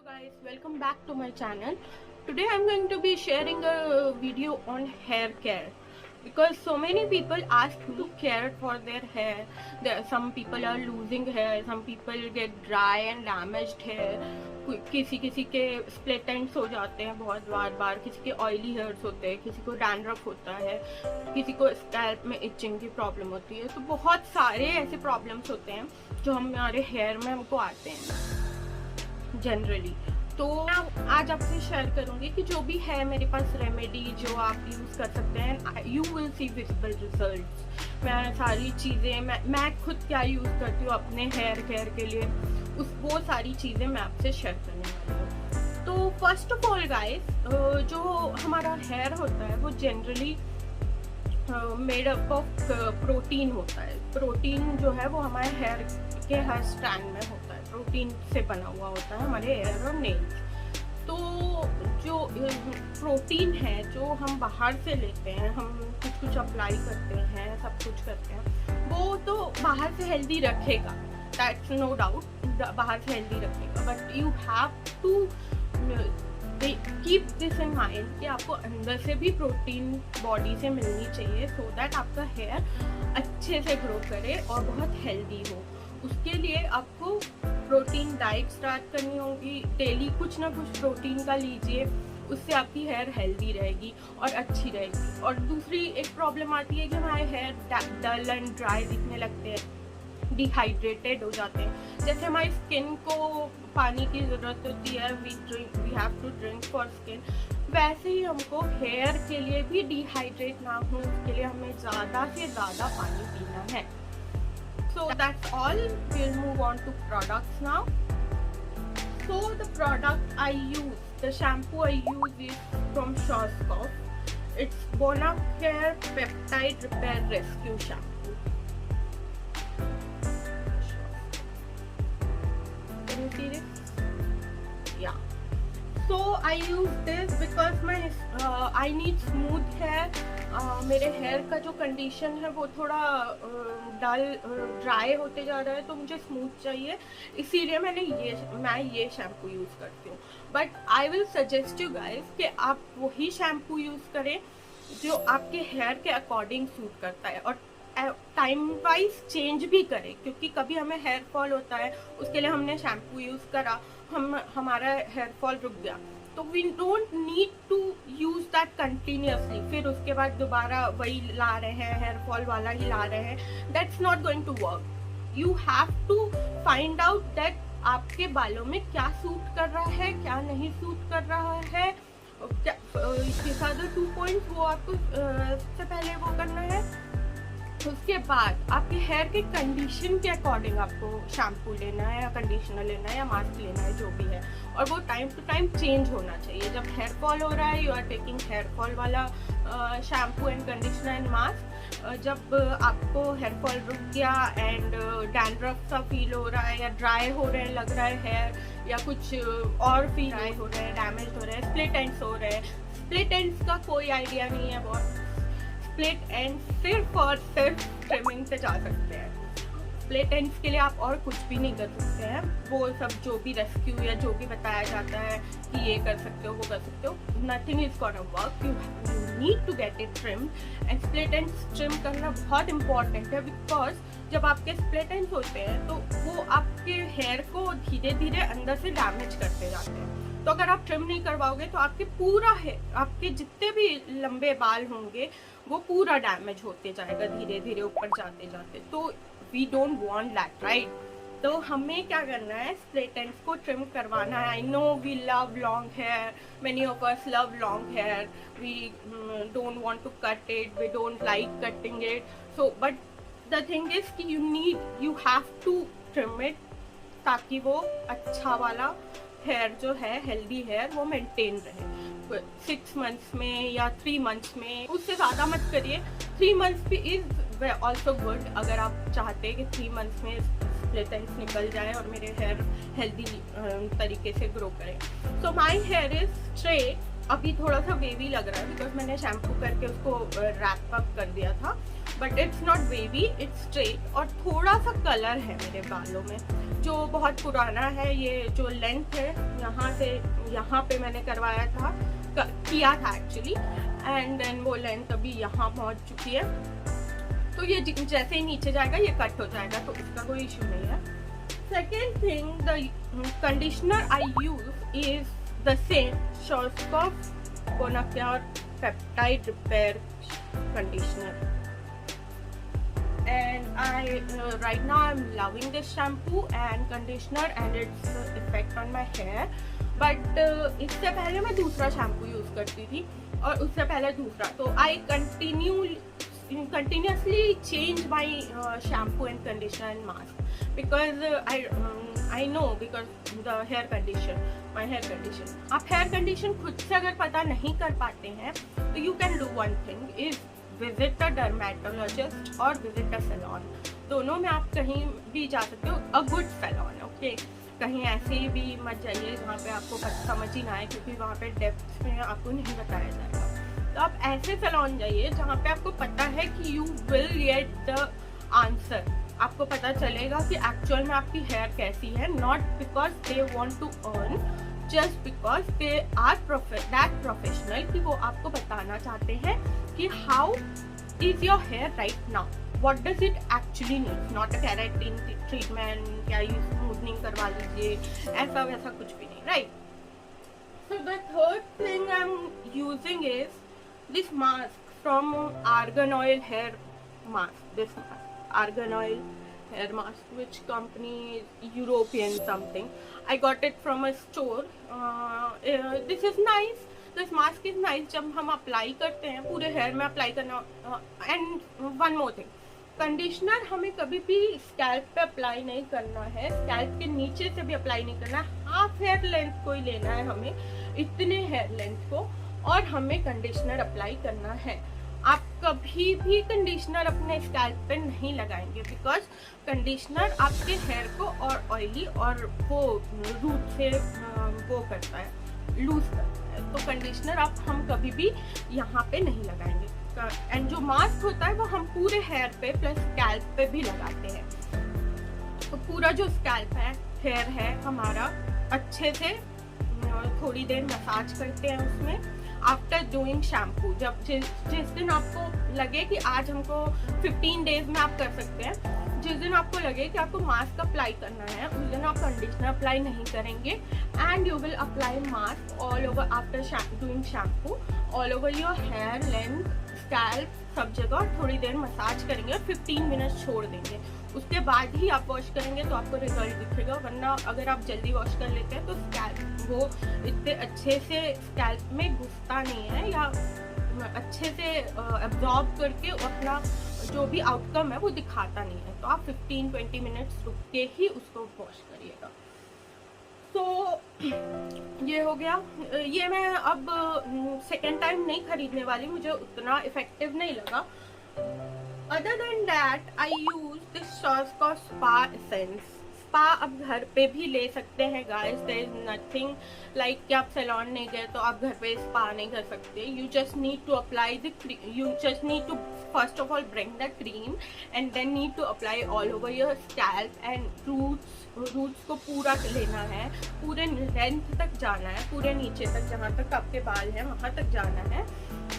guys, welcome back to my channel. Today I'm going to be sharing a video on hair care because so many people ask me to care for their hair. Some people are losing hair, some people get dry and damaged hair. किसी के split ends हो जाते हैं बहुत बार, किसी के oily hairs होते हैं, किसी को डैंड्रफ होता है, किसी को स्कैल्प में इचिंग की प्रॉब्लम होती है। तो बहुत सारे ऐसे प्रॉब्लम्स होते हैं जो हमारे हेयर में हमको आते हैं जनरली। तो आज आपसे शेयर करूंगी कि जो भी है मेरे पास रेमेडी जो आप यूज़ कर सकते हैं, you will see visible results. मैं सारी चीज़ें मैं खुद क्या यूज़ करती हूँ अपने हेयर केयर के लिए, वो सारी चीज़ें मैं आपसे शेयर करने वाली हूँ। तो फर्स्ट ऑफ ऑल गाइस, जो हमारा हेयर होता है वो generally made up of protein होता है। प्रोटीन जो है वो हमारे हेयर के हर स्ट्रैंड में होता है, प्रोटीन से बना हुआ होता है हमारे हेयर और नेल्स। तो जो प्रोटीन है जो हम बाहर से लेते हैं, हम कुछ अप्लाई करते हैं, सब कुछ करते हैं, वो तो बाहर से हेल्दी रखेगा, दैट्स नो डाउट, बाहर से हेल्दी रखेगा। But you have to keep this in mind कि आपको अंदर से भी प्रोटीन बॉडी से मिलनी चाहिए सो दैट आपका हेयर अच्छे से ग्रो करे और बहुत हेल्दी हो। उसके लिए आपको प्रोटीन डाइट स्टार्ट करनी होगी, डेली कुछ ना कुछ प्रोटीन का लीजिए, उससे आपकी हेयर हेल्दी रहेगी और अच्छी रहेगी। और दूसरी एक प्रॉब्लम आती है कि हमारे हेयर डल एंड ड्राई दिखने लगते हैं, डिहाइड्रेटेड हो जाते हैं। जैसे हमारी स्किन को पानी की ज़रूरत होती है, we have to drink for skin, वैसे ही हमको हेयर के लिए भी डिहाइड्रेट ना हो उसके लिए हमें ज़्यादा से ज़्यादा पानी पीना है। So that's all. We'll move on to products now. So the product I use, the shampoo I use is from Schwarzkopf. It's Bonacare Peptide Repair Rescue Shampoo. Can you see this? Yeah. So I use this because I need smooth hair. मेरे hair का जो condition है वो थोड़ा डल dry होते जा रहा है, तो मुझे स्मूथ चाहिए, इसीलिए मैं ये शैम्पू यूज़ करती हूँ। But I will suggest you guys कि आप वही शैम्पू यूज़ करें जो आपके हेयर के अकॉर्डिंग सूट करता है और टाइम वाइज चेंज भी करें, क्योंकि कभी हमें हेयर फॉल होता है, उसके लिए हमने शैम्पू यूज़ करा, हमारा हेयर फॉल रुक गया, तो we don't need to use that continuously, फिर उसके बाद दोबारा वही ला रहे हैं, हेयर फॉल वाला ही ला रहे हैं, that's not going to work. You have to find out that आपके बालों में क्या सूट कर रहा है, क्या नहीं सूट कर रहा है, क्या 2 पॉइंट्स वो आपको सबसे पहले वो करना है। उसके बाद आपके हेयर के कंडीशन के अकॉर्डिंग आपको शैम्पू लेना है या कंडीशनर लेना है या मास्क लेना है, जो भी है, और वो टाइम टू टाइम चेंज होना चाहिए। जब हेयर फॉल हो रहा है you are taking hair fall वाला shampoo and conditioner and mask. जब आपको हेयर फॉल रुक गया एंड डैंड्रफ सा फील हो रहा है या ड्राई हो रहे हैं, लग रहा है हेयर, या कुछ और फील ड्राई हो रहा है, डैमेज हो रहा है, स्प्लिट एंड्स हो रहे हैं। स्प्लिट एंड्स का कोई आइडिया नहीं है, बहुत स्प्लिट एंड सिर्फ और सिर्फ ट्रिमिंग से जा सकते हैं। स्प्लिट एंड्स के लिए आप और कुछ भी नहीं कर सकते हैं, वो सब जो भी रेस्क्यू या जो भी बताया जाता है कि ये कर सकते हो, वो कर सकते हो, nothing is gonna work. You need to get it trimmed and split ends trim करना बहुत इंपॉर्टेंट है, बिकॉज जब आपके स्प्लिट एंड्स होते हैं तो वो आपके हेयर को धीरे धीरे अंदर से डैमेज करते जाते हैं। तो अगर आप ट्रिम नहीं करवाओगे तो आपके पूरा हेयर, आपके जितने भी लंबे बाल होंगे वो पूरा डैमेज होते जाएगा धीरे धीरे ऊपर जाते जाते। तो we don't want that, right? तो हमें क्या करना है, स्प्लिट एंड्स को ट्रिम करवाना है। I know we love long hair, many of us love long hair, we don't want to cut it, we don't like cutting it, so but the thing is कि you have to trim it ताकि वो अच्छा वाला hair जो है, healthy hair, वो maintain रहे 6 months में या 3 मंथ्स में, उससे ज़्यादा मत करिए। 3 मंथ्स भी इज़ ऑल्सो गुड, अगर आप चाहते हैं कि 3 मंथ्स में स्प्लिट एंड्स निकल जाए और मेरे हेयर हेल्दी तरीके से ग्रो करें। सो माई हेयर इज स्ट्रेट, अभी थोड़ा सा वेवी लग रहा है बिकॉज मैंने शैम्पू करके उसको रैप अप कर दिया था, but it's not wavy, it's straight, और थोड़ा सा कलर है मेरे बालों में। जो बहुत पुराना है, ये जो लेंथ है यहाँ से यहाँ पे मैंने करवाया था, किया था एक्चुअली, एंड देन वो लेंथ अभी यहाँ पहुँच चुकी है। तो ये जैसे ही नीचे जाएगा ये कट हो जाएगा, तो इसका कोई इशू नहीं है। Second thing, the conditioner I use is the same Schwarzkopf Bonacure Peptide Repair Conditioner. And right now I'm loving this shampoo and conditioner and its effect on my hair. But इससे पहले मैं दूसरा shampoo use करती थी और उससे पहले दूसरा, तो I continuously change my shampoo and conditioner and mask because I know because the hair condition, my hair condition. आप hair condition खुद से अगर पता नहीं कर पाते हैं तो you can do one thing is visit a dermatologist और visit a salon. दोनों में आप कहीं भी जा सकते हो, a good salon, okay? कहीं ऐसे ही भी मत जाइए जहाँ पे आपको समझ ही ना आए, क्योंकि वहाँ पे डेप्थ में आपको नहीं बताया जाएगा। तो आप ऐसे सैलून जाइए जहाँ पे आपको पता है कि you will get the answer, आपको पता चलेगा कि एक्चुअल में आपकी हेयर कैसी है, not because they want to earn, just because they are that professional कि वो आपको बताना चाहते हैं कि how is your hair right now, what does it actually need, not a keratin treatment, क्या you smoothing करवा लीजिए, ऐसा वैसा कुछ भी नहीं, right? So the third thing I'm using is this mask from Argan Oil hair mask. This mask, Argan Oil hair mask, which company is European something. I got it from a store. This is nice. This mask is nice. जब हम apply करते हैं पूरे hair में apply करना, and one more thing, conditioner हमें कभी भी स्कैल्प पे अप्लाई नहीं करना है, स्कैल्प के नीचे से भी अप्लाई नहीं करना है, हाफ हेयर लेंथ को ही लेना है हमें, इतने हेयर लेंथ को, और हमें कंडीशनर अप्लाई करना है। आप कभी भी कंडीशनर अपने स्कैल्प पे नहीं लगाएंगे बिकॉज कंडीशनर आपके हेयर को और ऑयली और वो रूट से वो करता है, लूज करता है, तो कंडीशनर हम कभी भी यहाँ पे नहीं लगाएंगे। एंड जो मास्क होता है वो हम पूरे हेयर पे प्लस स्कैल्प पे भी लगाते हैं, तो पूरा जो स्कैल्प है, हेयर है हमारा, अच्छे से थोड़ी देर मसाज करते हैं उसमें आफ्टर डूइंग शैम्पू। जब जिस दिन आपको लगे कि आज हमको 15 डेज में आप कर सकते हैं, जिस दिन आपको लगे कि आपको मास्क अप्लाई करना है उस दिन आप कंडीशनर अप्लाई नहीं करेंगे, and you will apply mask all over after doing shampoo all over your hair, length, scalp, सब जगह थोड़ी देर मसाज करेंगे और 15 मिनट छोड़ देंगे। उसके बाद ही आप वॉश करेंगे तो आपको रिजल्ट दिखेगा, वरना अगर आप जल्दी वॉश कर लेते हैं तो स्कैल्प वो इतने अच्छे से स्कैल्प में घुसता नहीं है या अच्छे से एब्जॉर्ब करके अपना जो भी आउटकम है वो दिखाता नहीं है। तो आप 15-20 मिनट्स रुक के ही उसको वॉश करिएगा। तो ये हो गया। ये मैं अब सेकेंड टाइम नहीं खरीदने वाली, मुझे उतना इफेक्टिव नहीं लगा। Other than that I use this Schwarzkopf spa essence. Spa आप घर पे भी ले सकते हैं guys, there is nothing like कि आप सैलून नहीं गए तो आप घर पे स्पा नहीं कर सकते। You just need to apply the cream, you just need to first of all bring the cream and then need to apply all over your scalp and roots को पूरा लेना है, पूरे लेंथ तक जाना है, पूरे नीचे तक जहाँ तक आपके बाल हैं वहाँ तक जाना है,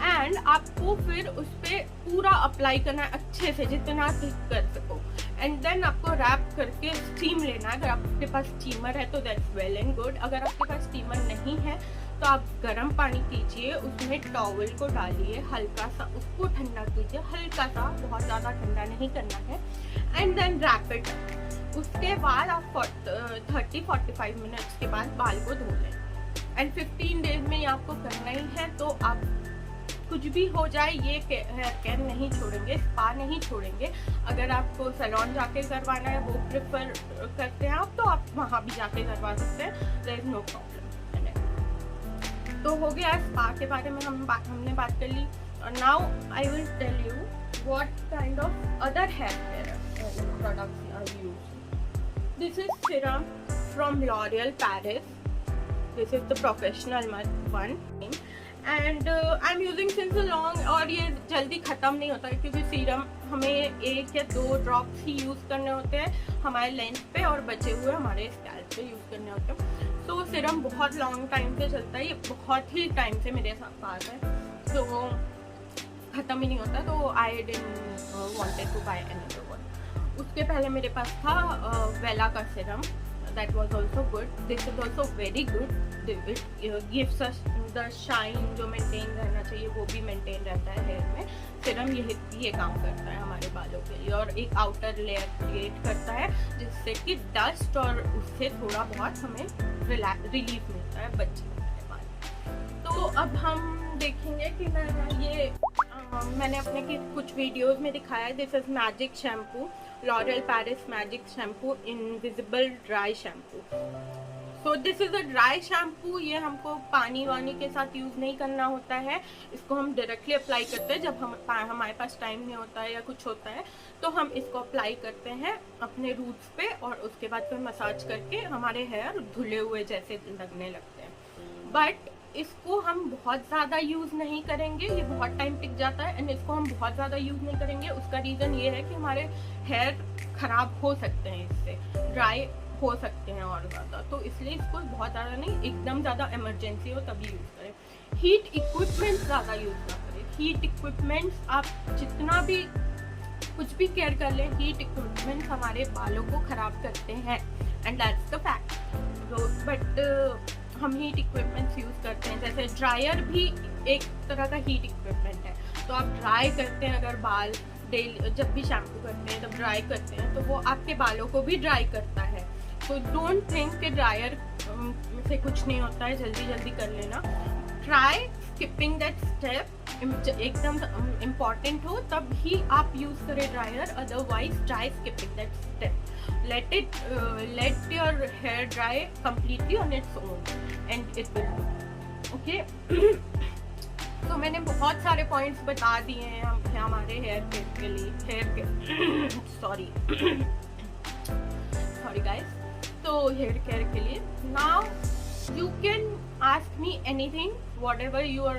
एंड आपको फिर उस पर पूरा अप्लाई करना है अच्छे से जितना ठीक कर सको, एंड देन आपको रैप करके स्टीम लेना है। अगर आपके पास स्टीमर है तो दैट्स वेल एंड गुड, अगर आपके पास स्टीमर नहीं है तो आप गर्म पानी कीजिए, उसमें टॉवल को डालिए, हल्का सा उसको ठंडा कीजिए, हल्का सा, बहुत ज़्यादा ठंडा नहीं करना है, एंड देन रैप इट। उसके बाद आप 30-45 मिनट्स के बाद बाल को धो लें, एंड 15 डेज में ये आपको करना ही है। तो आप कुछ भी हो जाए ये हेयर केयर नहीं छोड़ेंगे, स्पा नहीं छोड़ेंगे। अगर आपको सैलून जाके करवाना है वो प्रेफर करते हैं आप, तो आप वहाँ भी जाके करवा सकते हैं, देयर इज नो प्रॉब्लम। तो हो गया स्पा के बारे में हमने बात कर ली। Now I will tell you what kind of other hair care products are used. This is serum from L'Oreal Paris. This is the professional one, and I am using since long, और ये जल्दी ख़त्म नहीं होता है क्योंकि serum हमें 1 या 2 ड्रॉप्स ही यूज़ करने होते हैं हमारे लेंस पे, और बचे हुए हमारे स्कैल्प पे यूज़ करने होते हैं। तो सीरम बहुत लॉन्ग टाइम से चलता है, ये बहुत ही टाइम से मेरे साथ पास है, तो ख़त्म ही नहीं होता। तो I didn't wanted to buy another one. उसके पहले मेरे पास था वेला का serum, that was also good. This is also very good. It gives us the shine जो मेंटेन रहना चाहिए वो भी मेंटेन रहता है हेयर में। सीरम ये काम करता है हमारे बालों के लिए, और एक आउटर लेयर क्रिएट करता है जिससे कि डस्ट और उससे थोड़ा बहुत हमें रिलीफ मिलता है बच्चे के बाल। तो अब हम देखेंगे कि मैंने अपने कुछ वीडियोस में दिखाया है। This is magic shampoo, L'Oreal Paris magic shampoo invisible dry shampoo. So this is a dry shampoo. ये हमको पानी वानी के साथ यूज़ नहीं करना होता है, इसको हम डायरेक्टली अप्लाई करते हैं जब हमारे पास टाइम नहीं होता है या कुछ होता है, तो हम इसको अप्लाई करते हैं अपने रूट्स पे, और उसके बाद फिर मसाज करके हमारे हेयर धुले हुए जैसे लगने लगते हैं। बट इसको हम बहुत ज़्यादा यूज़ नहीं करेंगे, ये बहुत टाइम टिक जाता है, एंड इसको हम बहुत ज़्यादा यूज़ नहीं करेंगे। उसका रीज़न ये है कि हमारे हेयर ख़राब हो सकते हैं, इससे ड्राई हो सकते हैं और ज़्यादा, तो इसलिए इसको बहुत ज़्यादा नहीं, एकदम ज़्यादा इमरजेंसी हो तभी यूज़ करें। हीट इक्विपमेंट्स ज़्यादा यूज़ ना करें। हीट इक्विपमेंट्स आप जितना भी कुछ भी केयर कर लें, हीट इक्विपमेंट्स हमारे बालों को ख़राब करते हैं, and that's the fact. But हम हीट इक्विपमेंट्स यूज़ करते हैं, जैसे ड्रायर भी एक तरह का हीट इक्विपमेंट है। तो आप ड्राई करते हैं अगर बाल डेली, जब भी शैम्पू करते हैं तब ड्राई करते हैं, तो वो आपके बालों को भी ड्राई करता है। तो डोंट थिंक कि ड्रायर से कुछ नहीं होता है, जल्दी जल्दी कर लेना। ट्राई स्किपिंग दैट स्टेप, एकदम इम्पॉर्टेंट हो तब ही आप यूज़ करें dryer, otherwise try skipping that step. Let your hair dry completely on its own and it will do okay. तो मैंने बहुत सारे पॉइंट्स बता दिए हैं हमारे हेयर के लिए, सॉरी गाइस, तो हेयर केयर के लिए। Now you can ask me anything, whatever your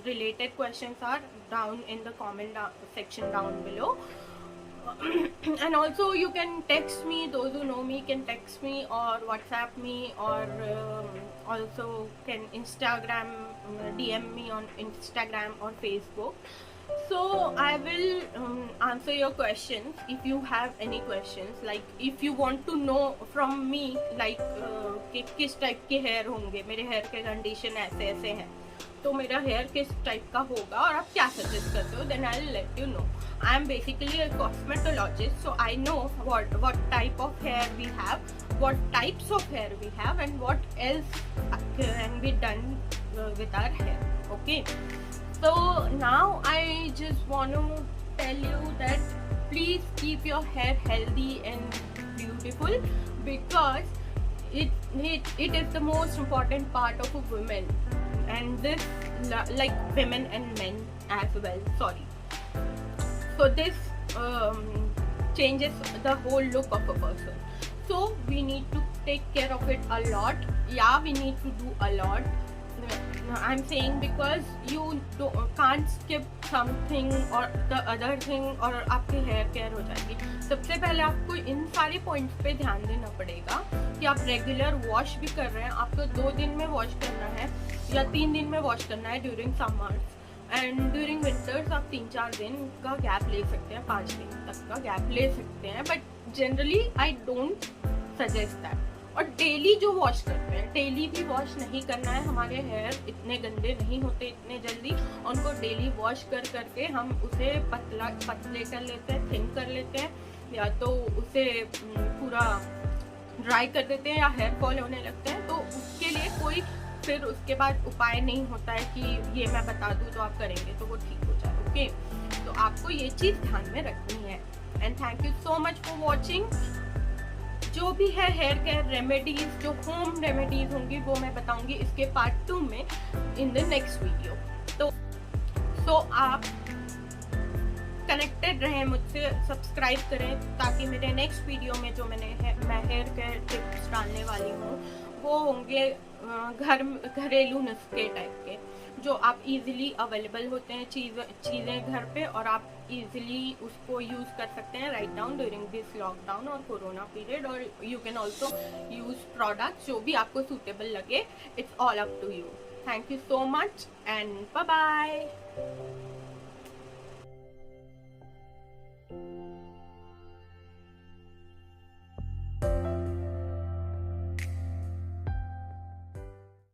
related questions are, down in the comment section down below. And also you can text me, those who know me can text me or WhatsApp me, or also can Instagram, DM me on Instagram or Facebook. So I will answer your questions if you have any questions, like if you want to know from me like कि किस type के hair होंगे, मेरे hair के condition ऐसे ऐसे हैं, तो मेरा हेयर किस टाइप का होगा और आप क्या सजेस्ट करते हो, then I will let you know. I am basically a cosmetologist, so I know what type of hair we have, what types of hair we have, and what else can be done with our hair. Okay, so now I just want to tell you that please keep your hair healthy and beautiful, because it is the most important part of a woman, and this like women and men as well, sorry. So this changes the whole look of a person, so we need to take care of it a lot. Yeah, we need to do a lot. I'm saying because you can't skip something or the other thing और आपकी hair care हो जाएगी। सबसे पहले आपको इन सारे points पे ध्यान देना पड़ेगा कि आप रेगुलर वॉश भी कर रहे हैं। आपको 2 दिन में वॉश करना है या 3 दिन में वॉश करना है during summers, and during winters आप 3-4 दिन का गैप ले सकते हैं, 5 दिन तक का गैप ले सकते हैं, but generally I don't suggest that. और डेली जो वॉश करते हैं, डेली भी वॉश नहीं करना है। हमारे हेयर इतने गंदे नहीं होते इतने जल्दी, उनको डेली वॉश कर करके हम उसे पतले कर लेते हैं, थिन कर लेते हैं, या तो उसे पूरा ड्राई कर देते हैं, या हेयर फॉल होने लगते हैं। तो उसके लिए कोई फिर उसके बाद उपाय नहीं होता है कि ये मैं बता दूँ तो आप करेंगे तो वो ठीक हो जाए। ओके, तो आपको ये चीज़ ध्यान में रखनी है। And thank you so much for watching. जो भी है हेयर केयर रेमेडीज, जो होम रेमेडीज होंगी वो मैं बताऊंगी इसके पार्ट 2 में इन द नेक्स्ट वीडियो। तो आप कनेक्टेड रहें मुझसे, सब्सक्राइब करें ताकि मेरे नेक्स्ट वीडियो में जो मैं हेयर केयर टिप्स डालने वाली हूँ वो होंगे घरेलू नुस्खे टाइप के। जो आप इजीली अवेलेबल होते हैं चीज़ें घर पे, और आप इजीली उसको यूज़ कर सकते हैं write down during this lockdown और कोरोना पीरियड। और you can also use products जो भी आपको सूटेबल लगे। It's all up to you. Thank you so much and bye bye.